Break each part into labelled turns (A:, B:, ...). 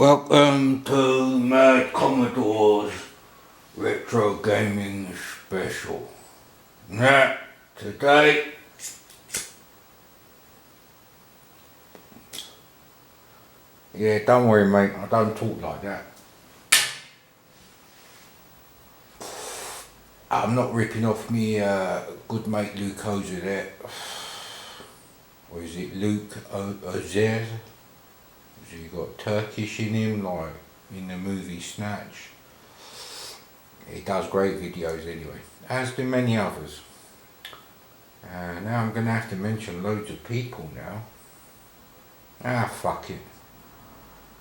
A: Welcome to Mad Commodore's Retro Gaming Special. Now, today, yeah, don't worry mate, I don't talk like that. I'm not ripping off me good mate Lukozer there. Or is it Lukozer? He got Turkish in him, like in the movie Snatch. He does great videos anyway, as do many others. Now I'm going to have to mention loads of people now. Fuck it.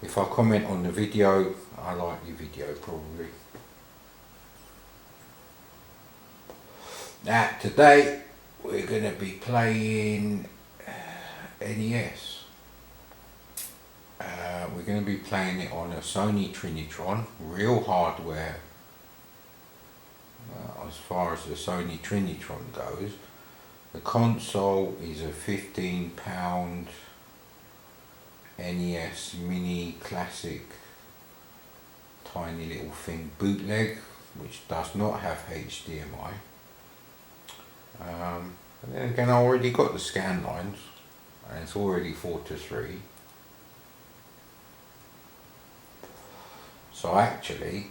A: If I comment on the video, I like your video probably. Now today we're going to be playing NES. We're going to be playing it on a Sony Trinitron, real hardware. As far as the Sony Trinitron goes, the console is a £15 NES Mini classic tiny little thing bootleg, which does not have HDMI. And then again, I already got the scan lines and it's already 4:3. So actually,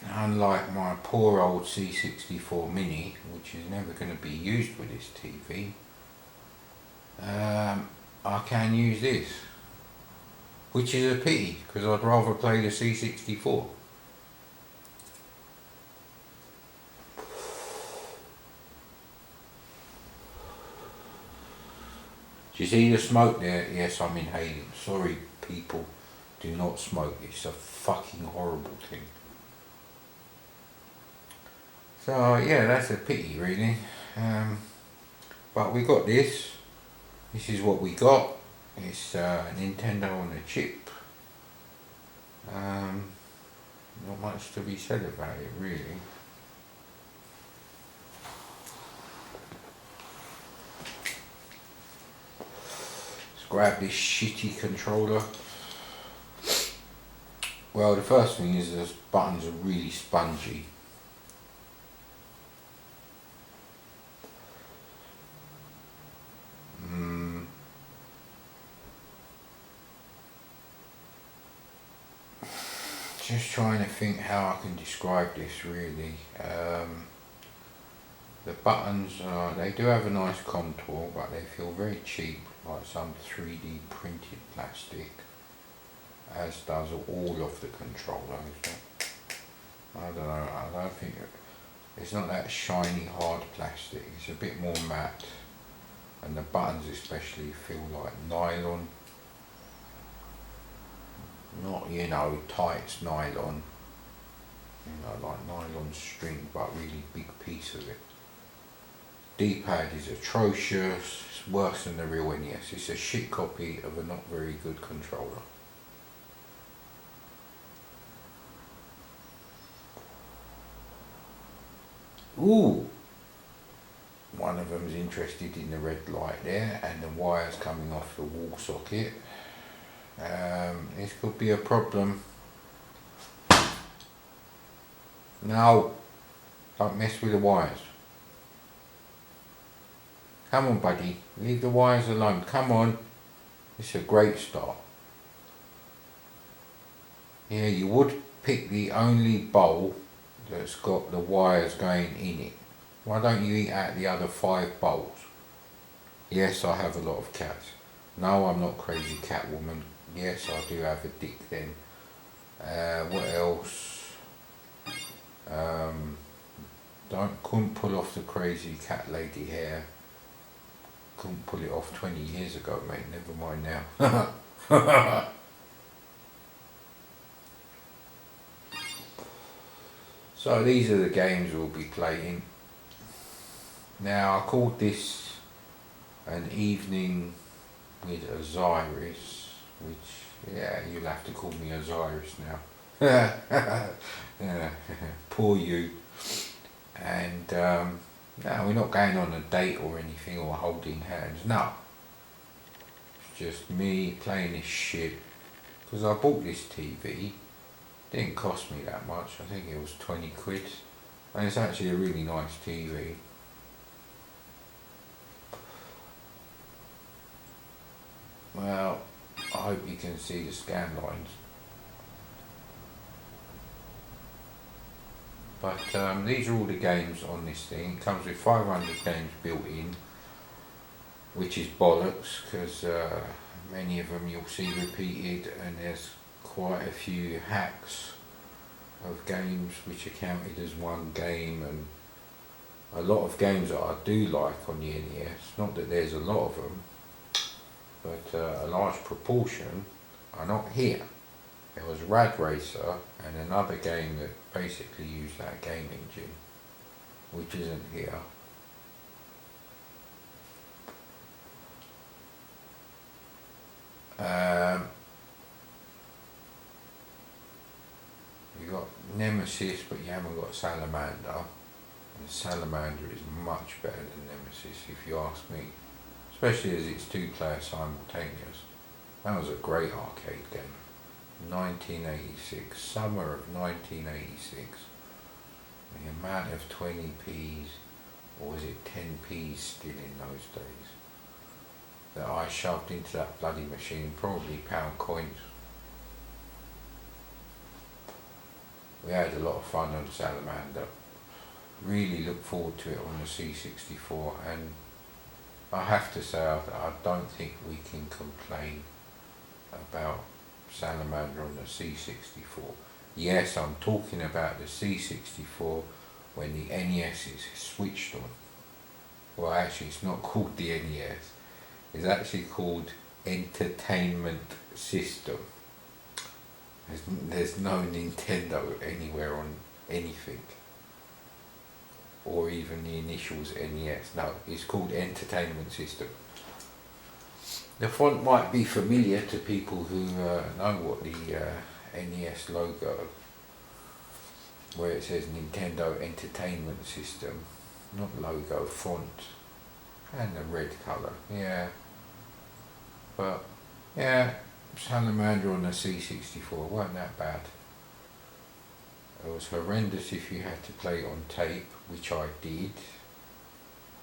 A: unlike my poor old C64 Mini, which is never going to be used with this TV, I can use this, which is a pity because I'd rather play the C64. Do you see the smoke there? Yes, I'm inhaling. Sorry people, do not smoke. It's a fucking horrible thing. So yeah, that's a pity really. But we got this. This is what we got. It's Nintendo on a chip. Not much to be said about it really. Grab this shitty controller. Well, the first thing is the buttons are really spongy. Just trying to think how I can describe this really. The buttons, they do have a nice contour, but they feel very cheap, like some 3D printed plastic, as does all of the controllers. I don't know, I don't think it's not that shiny hard plastic, it's a bit more matte, and the buttons especially feel like nylon. Not, you know, tights nylon, you know, like nylon string, but really big piece of it. D-pad is atrocious, it's worse than the real NES. It's a shit copy of a not very good controller. Ooh! One of them's interested in the red light there and the wires coming off the wall socket. This could be a problem. No! Don't mess with the wires. Come on buddy, leave the wires alone, come on. It's a great start. Yeah, you would pick the only bowl that's got the wires going in it. Why don't you eat out the other 5 bowls? Yes, I have a lot of cats. No, I'm not crazy cat woman. Yes, I do have a dick then. What else? Couldn't pull off the crazy cat lady hair. Couldn't pull it off 20 years ago, mate, never mind now. So these are the games we'll be playing. Now I called this an evening with Osiris, which, yeah, you'll have to call me Osiris now. Yeah, poor you. And no, we're not going on a date or anything or holding hands, no. just me playing this shit, because I bought this TV, didn't cost me that much, I think it was 20 quid, and it's actually a really nice TV. Well, I hope you can see the scan lines. But these are all the games on this thing. It comes with 500 games built in, which is bollocks, because many of them you'll see repeated, and there's quite a few hacks of games which are counted as one game, and a lot of games that I do like on the NES, not that there's a lot of them, but a large proportion are not here. There was Rad Racer and another game that basically used that game engine, which isn't here. You got Nemesis, but you haven't got Salamander. And Salamander is much better than Nemesis, if you ask me. Especially as it's 2-player simultaneous. That was a great arcade game. 1986, summer of 1986. The amount of 20p's, or was it 10p's still in those days, that I shoved into that bloody machine, probably pound coins. We had a lot of fun on Salamander. Really look forward to it on the C64, and I have to say I don't think we can complain about Salamander on the C64. Yes, I'm talking about the C64 when the NES is switched on. Well, actually it's not called the NES, it's actually called Entertainment System. There's no Nintendo anywhere on anything, or even the initials NES. No, it's called Entertainment System. The font might be familiar to people who know what the NES logo, where it says Nintendo Entertainment System, not logo, font, and the red colour, yeah. But yeah, Salamander on the C64 weren't that bad. It was horrendous if you had to play it on tape, which I did,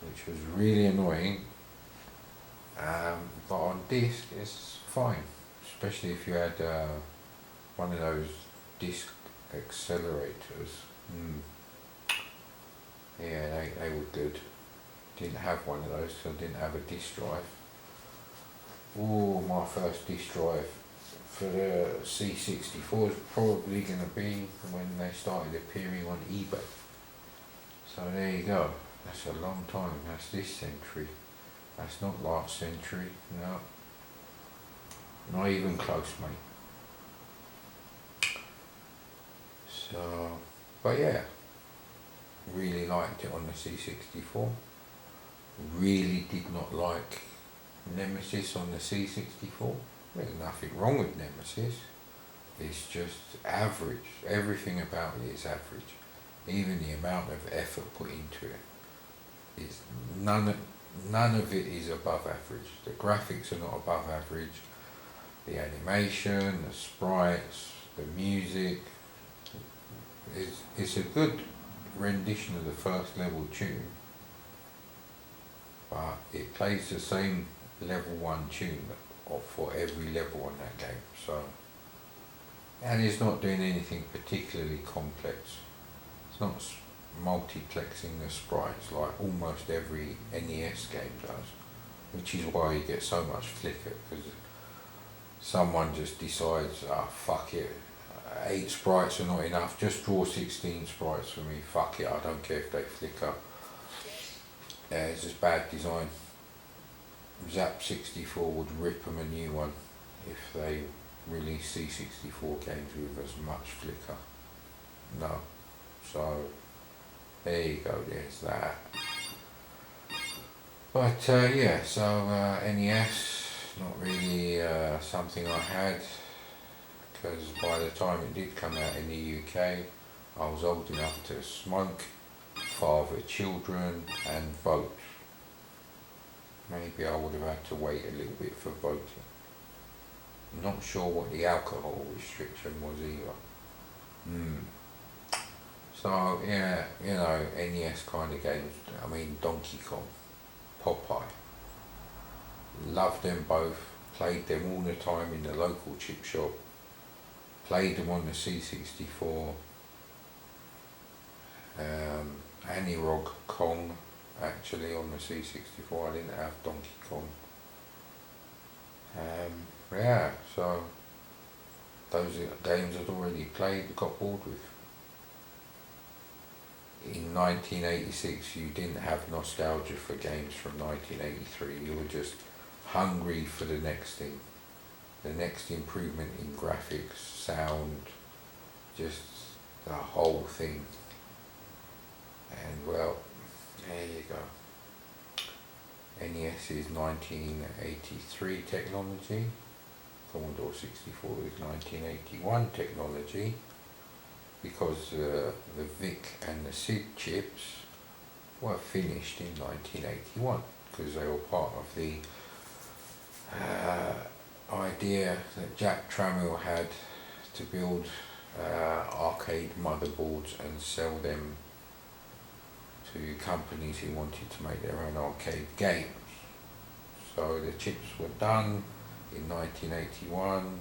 A: which was really annoying. But on disc it's fine, especially if you had one of those disc accelerators. Yeah, they were good. Didn't have one of those, so I didn't have a disc drive. Oh, my first disc drive for the C64 is probably going to be when they started appearing on eBay. So there you go. That's a long time. That's this century. That's not last century, no. Not even close, mate. So, but yeah, really liked it on the C64. Really did not like Nemesis on the C64. There's nothing wrong with Nemesis. It's just average. Everything about it is average. Even the amount of effort put into it is none of it is above average. The graphics are not above average. The animation, the sprites, the music. It's a good rendition of the first level tune, but it plays the same level 1 tune for every level on that game. So, and it's not doing anything particularly complex. It's not multiplexing the sprites like almost every NES game does, which is why you get so much flicker, because someone just decides, fuck it, 8 sprites are not enough, just draw 16 sprites for me, fuck it, I don't care if they flicker. Yeah, it's just bad design. Zap 64 would rip them a new one if they release C64 games with as much flicker. No. So, there you go, there's that. But yeah, so NES, not really something I had, because by the time it did come out in the UK, I was old enough to smoke, father children, and vote. Maybe I would have had to wait a little bit for voting. Not sure what the alcohol restriction was either. So yeah, you know, NES kind of games. I mean, Donkey Kong, Popeye. Loved them both. Played them all the time in the local chip shop. Played them on the C64. Anirog Kong, actually, on the C64. I didn't have Donkey Kong. Yeah, so those are games I'd already played, got bored with. In 1986 you didn't have nostalgia for games from 1983, you were just hungry for the next thing, the next improvement in graphics, sound, just the whole thing. And well, there you go. NES is 1983 technology, Commodore 64 is 1981 technology, because the VIC and the SID chips were finished in 1981, because they were part of the idea that Jack Trammell had to build arcade motherboards and sell them to companies who wanted to make their own arcade games. So the chips were done in 1981.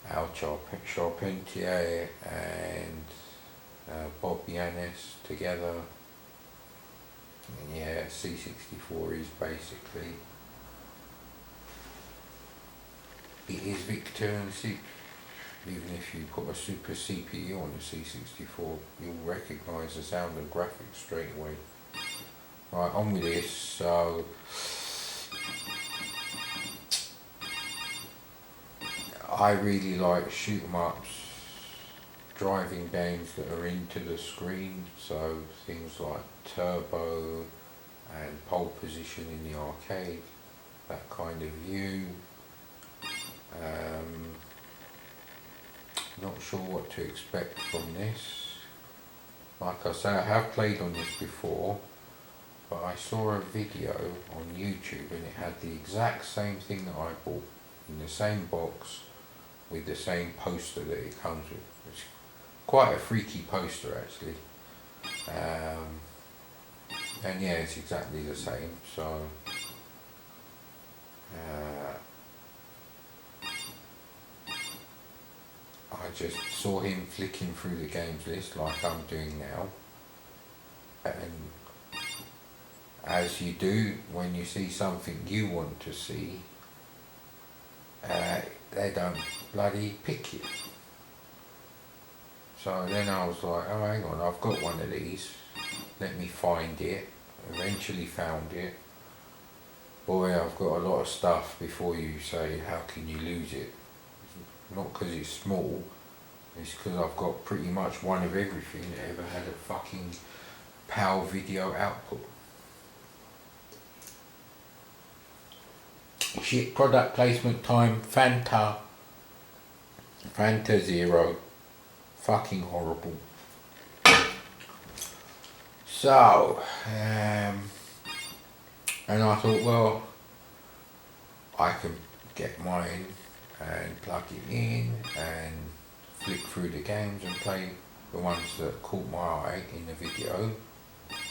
A: Al Charpentier and Bob Yanis together. And yeah, C64 is basically, it is VIC turnkey. Even if you put a super CPU on the C64, you'll recognise the sound and graphics straight away. Right, on with this. So I really like shoot 'em ups, driving games that are into the screen, so things like Turbo and Pole Position in the arcade, that kind of view. Not sure what to expect from this. Like I say, I have played on this before, but I saw a video on YouTube and it had the exact same thing that I bought, in the same box, with the same poster that it comes with. It's quite a freaky poster actually. And yeah, it's exactly the same, so I just saw him flicking through the games list like I'm doing now, and as you do when you see something you want to see, they don't bloody pick it. So then I was like, oh hang on, I've got one of these, let me find it. Eventually found it. Boy, I've got a lot of stuff before you say how can you lose it. Not because it's small, it's because I've got pretty much one of everything that ever had a fucking PAL video output. Shit, product placement time, Fanta Zero, fucking horrible. So, and I thought, well, I can get mine and plug it in and flick through the games and play the ones that caught my eye in the video.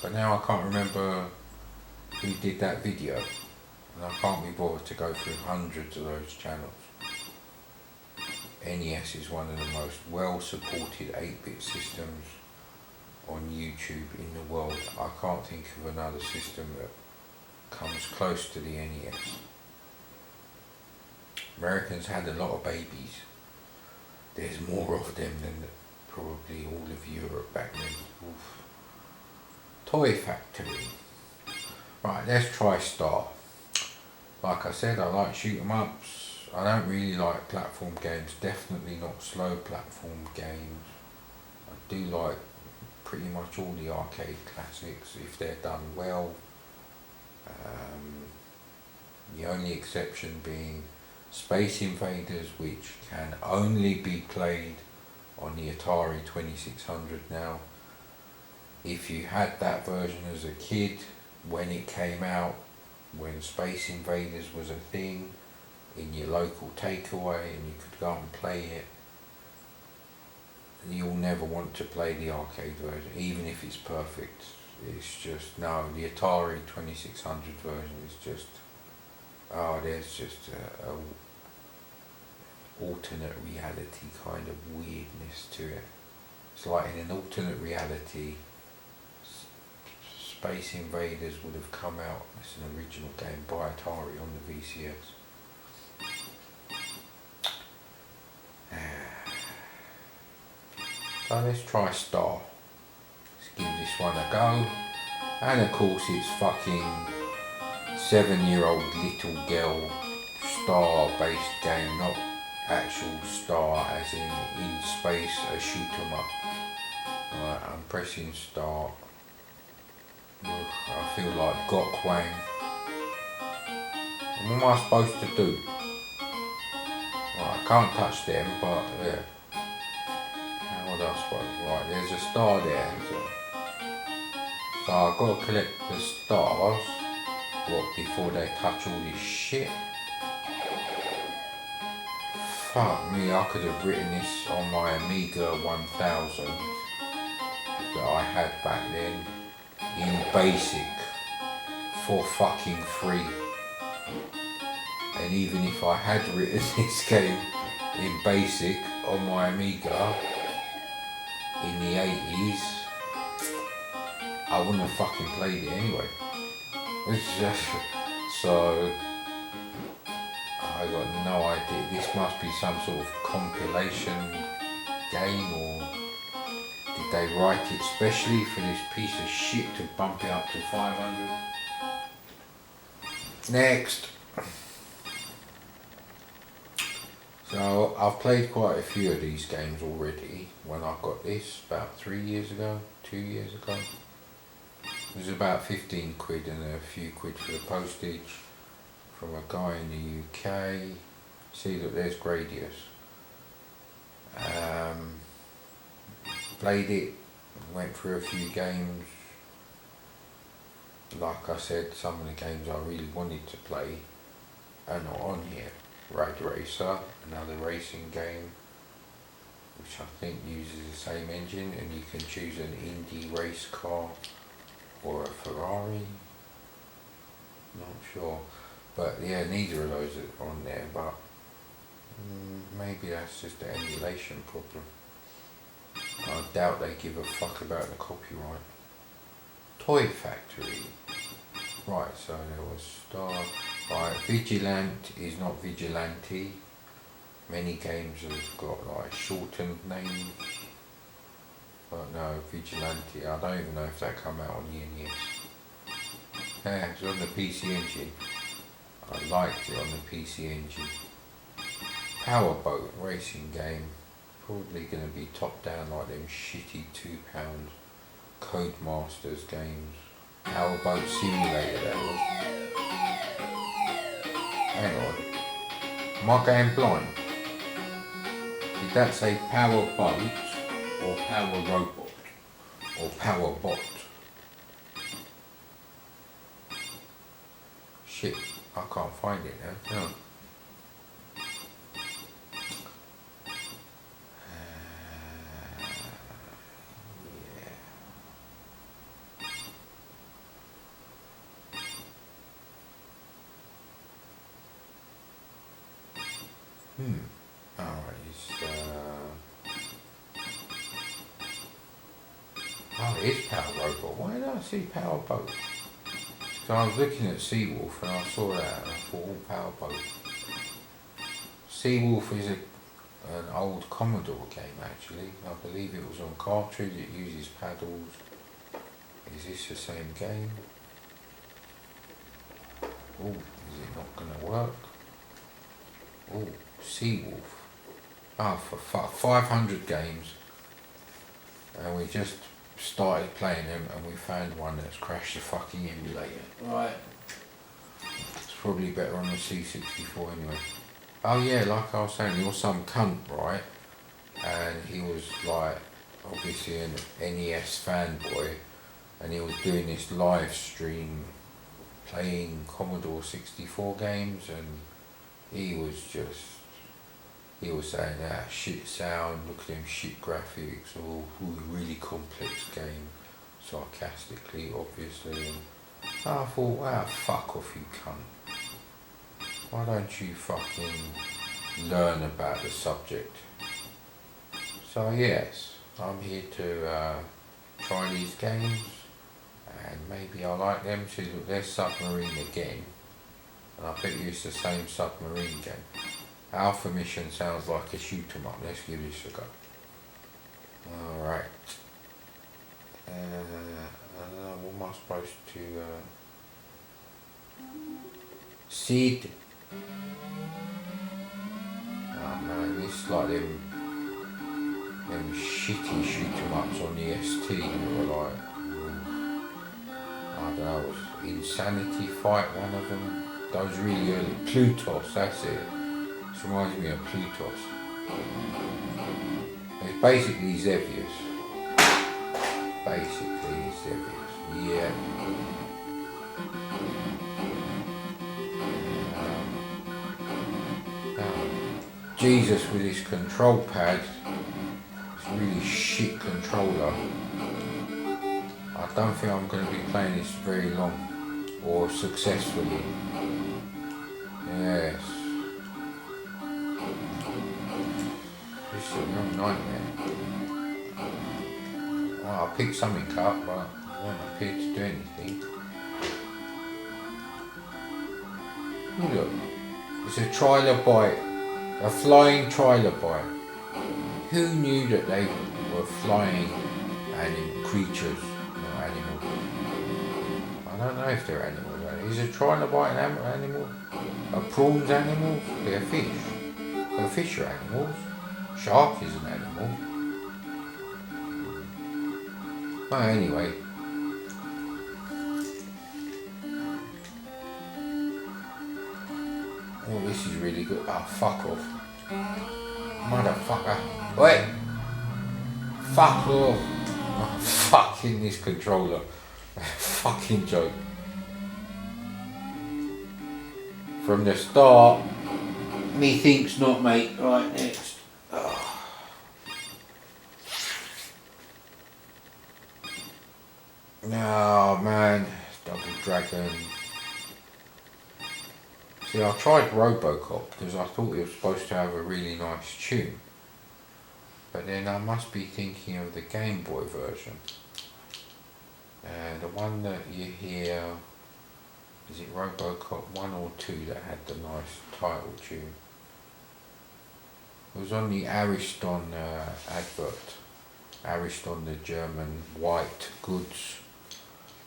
A: But now I can't remember who did that video, and I can't be bothered to go through hundreds of those channels. NES is one of the most well supported 8-bit systems on YouTube in the world. I can't think of another system that comes close to the NES. Americans had a lot of babies. There's more of them than probably all of Europe back then. Oof. Toy Factory. Right, let's try Star. Like I said, I like shoot 'em ups. I don't really like platform games, definitely not slow platform games. I do like pretty much all the arcade classics if they're done well. The only exception being Space Invaders, which can only be played on the Atari 2600 now. If you had that version as a kid when it came out, when Space Invaders was a thing, in your local takeaway and you could go and play it. You'll never want to play the arcade version, even if it's perfect. It's just, no, the Atari 2600 version is just, oh, there's just a alternate reality kind of weirdness to it. It's like in an alternate reality, Space Invaders would have come out as an original game by Atari on the VCS. So let's try Star. Let's give this one a go. And of course it's fucking 7-year-old little girl Star based game, not actual Star as in space, a shoot 'em up. Right, I'm pressing start. I feel like Gokwang. What am I supposed to do? Right, I can't touch them, but yeah. What else? Right, there's a star there. So I've got to collect the stars before they touch all this shit. Fuck me, I could have written this on my Amiga 1000 that I had back then in BASIC for fucking free. And even if I had written this game in BASIC on my Amiga in the 80s, I wouldn't have fucking played it anyway. So I got no idea. This must be some sort of compilation game, or did they write it specially for this piece of shit to bump it up to 500? Next. So I've played quite a few of these games already. When I got this about 3 years ago, 2 years ago. It was about 15 quid and a few quid for the postage from a guy in the UK. See, look, there's Gradius. Played it, went through a few games. Like I said, some of the games I really wanted to play are not on here. Rad Racer, another racing game, which I think uses the same engine, and you can choose an Indy race car or a Ferrari, not sure, but yeah, neither of those are on there, but maybe that's just an emulation problem. I doubt they give a fuck about the copyright. Toy Factory. Right, so there was Star. Right, Vigilant is not Vigilante. Many games have got like shortened names. But no, Vigilante, I don't even know if that come out on the NES. Yeah, it's on the PC Engine. I liked it on the PC Engine. Powerboat racing game. Probably going to be top down like them shitty £2 Codemasters games. Powerboat Simulator that was. Hang on. Am I going blind? Did that say power boat or power robot or power bot? Shit, I can't find it now. No. Alright, it's oh, it is Power Robot. Why did I see Power Boat? So I was looking at Seawolf and I saw that and I thought, oh, Power Boat. Seawolf is an old Commodore game actually. I believe it was on cartridge, it uses paddles. Is this the same game? Oh, is it not going to work? Oh, Seawolf. Oh, for 500 games. And we just started playing them and we found one that's crashed the fucking emulator. Right. It's probably better on the C64 anyway. Oh yeah, like I was saying, there was some cunt, right? And he was like, obviously an NES fanboy. And he was doing this live stream playing Commodore 64 games, and he was saying that shit sound, look at them shit graphics, or really complex game, sarcastically, obviously. And I thought, wow, fuck off, you cunt. Why don't you fucking learn about the subject? So yes, I'm here to try these games, and maybe I like them too. Look, there's Submarine again, and I bet you it's the same Submarine game. Alpha Mission sounds like a shoot 'em up. Let's give this a go. Alright. I don't know, what am I supposed to... Seed. Oh man, this is like them shitty shoot 'em ups on the ST that were like... I don't know, was Insanity Fight one of them? Those really early. Plutos, that's it. This reminds me of Plutos. It's basically Xevious. Yeah. Jesus with his control pad. It's a really shit controller. I don't think I'm going to be playing this very long or successfully. Yes. This is a real nightmare. Well, I picked something up, but it won't appear to do anything. Look, it's a trilobite, a flying trilobite. Who knew that they were flying creatures, not animals? I don't know if they're animals. Is a trilobite an animal? Are prawns animals? They're fish. Well, fish are animals. Shark is an animal. Well, anyway. Oh, this is really good. Oh, fuck off. Motherfucker. Wait. Fuck off. Oh, fucking this controller. Fucking joke. From the start, me thinks not, mate. Right, next. Oh. No, man. Double Dragon. See, I tried Robocop because I thought it was supposed to have a really nice tune. But then I must be thinking of the Game Boy version. The one that you hear, is it Robocop 1 or 2 that had the nice title tune? It was on the Ariston advert. Ariston, the German white goods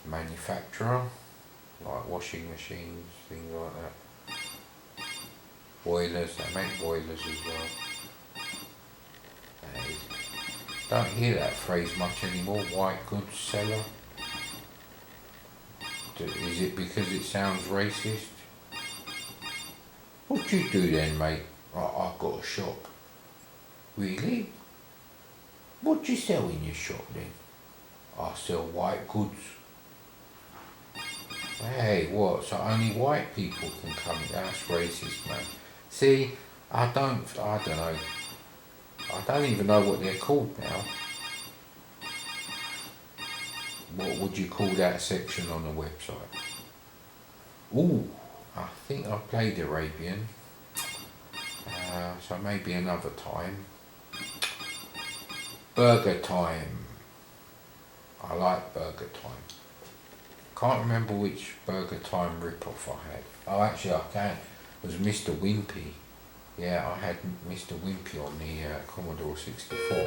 A: manufacturer, like washing machines, things like that. Boilers, they make boilers as well. Don't hear that phrase much anymore, white goods seller. Is it because it sounds racist? What do you do then, mate? Oh, I've got a shop. Really? What do you sell in your shop then? I sell white goods. Hey, what? So only white people can come? That's racist, man. See, I don't know. I don't even know what they're called now. What would you call that section on the website? Ooh, I think I played Arabian. So maybe another time. Burger Time. I like Burger Time. Can't remember which Burger Time rip-off I had. Oh, actually I can. It was Mr. Wimpy. Yeah, I had Mr. Wimpy on the Commodore 64.